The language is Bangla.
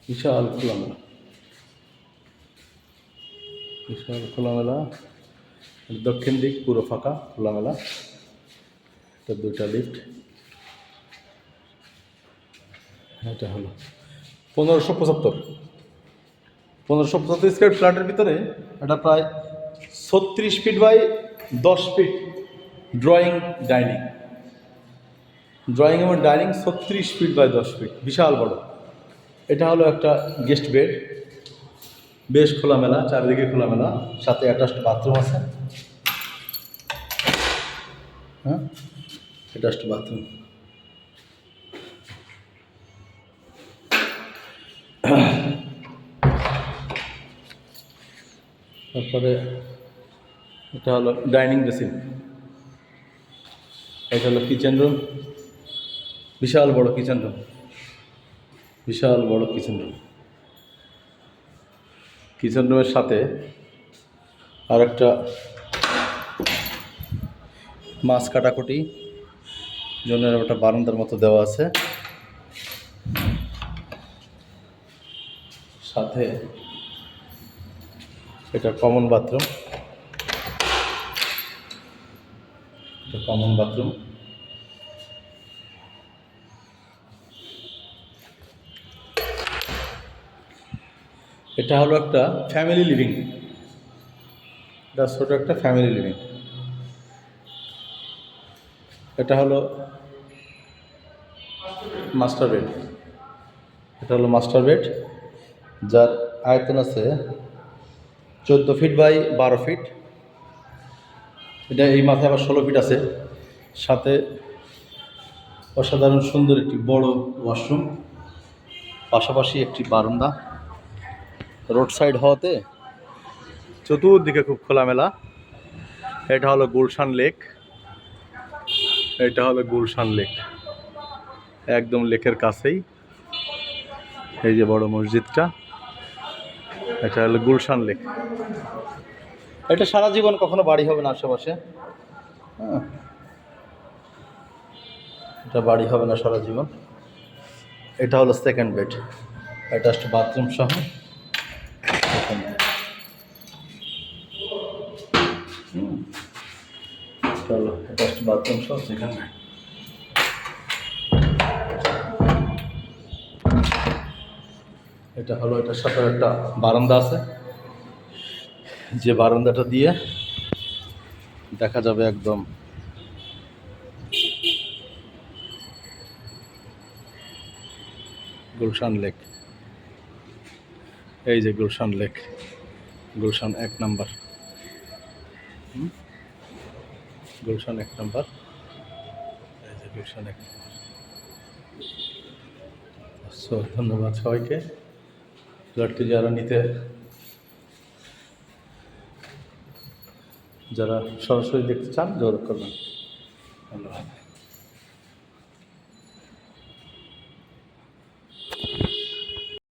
বিশাল খোলামেলা, বিশাল খোলামেলা। দক্ষিণ দিক পুরো ফাঁকা খোলামেলা। এটা দুইটা লিফট। এটা হলো 1575 স্কোয়ার ফ্ল্যাটের ভিতরে এটা প্রায় 36 feet by 10 feet drawing dining. Drawing এবং ডাইনিং 36 ফিট বাই 10 ফিট, বিশাল বড়। এটা হলো একটা গেস্ট বেড, বেশ খোলামেলা, চারিদিকে খোলামেলা, সাথে অ্যাটাচড বাথরুম আছে। হ্যাঁ, অ্যাটাচড বাথরুম। তারপরে এটা হলো ডাইনিং বেসিন, এটা হলো কিচেন রুম, বিশাল বড় কিচেন রুম, বিশাল বড় কিচেন রুম। কিচেন রুমের সাথে আর একটা মাছ কাটাকুটি জন্য একটা বারান্দার মতো দেওয়া আছে। সাথে এটা কমন বাথরুম, এটা কমন বাথরুম। এটা হলো একটা ফ্যামিলি লিভিং, এটা ছোট একটা ফ্যামিলি লিভিং। এটা হলো মাস্টার বেড, এটা হলো মাস্টার বেড, যার আয়তন আছে 14 ফিট বাই 12 ফিট। এটা এই মাথায় আবার 16 ফিট আছে। সাথে অসাধারণ সুন্দর একটি বড় ওয়াশরুম, পাশাপাশি একটি বারান্দা। রোড সাইড হওয়াতে চতুর্দিকে খুব খোলামেলা। এটা হলো গুলশান লেক, এটা হলো গুলশান লেক, একদম লেকের কাছেই এই যে বড় মসজিদটা, এটা হলো গুলশান লেক। এটা সারা জীবন কখনো বাড়ি হবে না আশেপাশে। হ্যাঁ, এটা বাড়ি হবে না সারা জীবন। এটা হলো সেকেন্ড বেড, অ্যাটাচড বাথরুম সহ। চলো, অ্যাটাচড বাথরুম সহ সেকেন্ড বেড। এটা হলো, এটার সাথে একটা বারান্দা আছে, যে বারান্দাটা দিয়ে দেখা যাবে একদম গুলশান লেক। এই যে Gulshan lake, Gulshan 1 number, Gulshan 1 number, এই যে গুলশান 1 নাম্বার। সো ধন্যবাদ সবাইকে। ফ্ল্যাটটি যারা সরাসরি দেখতে চান যোগাযোগ করবেন। ধন্যবাদ।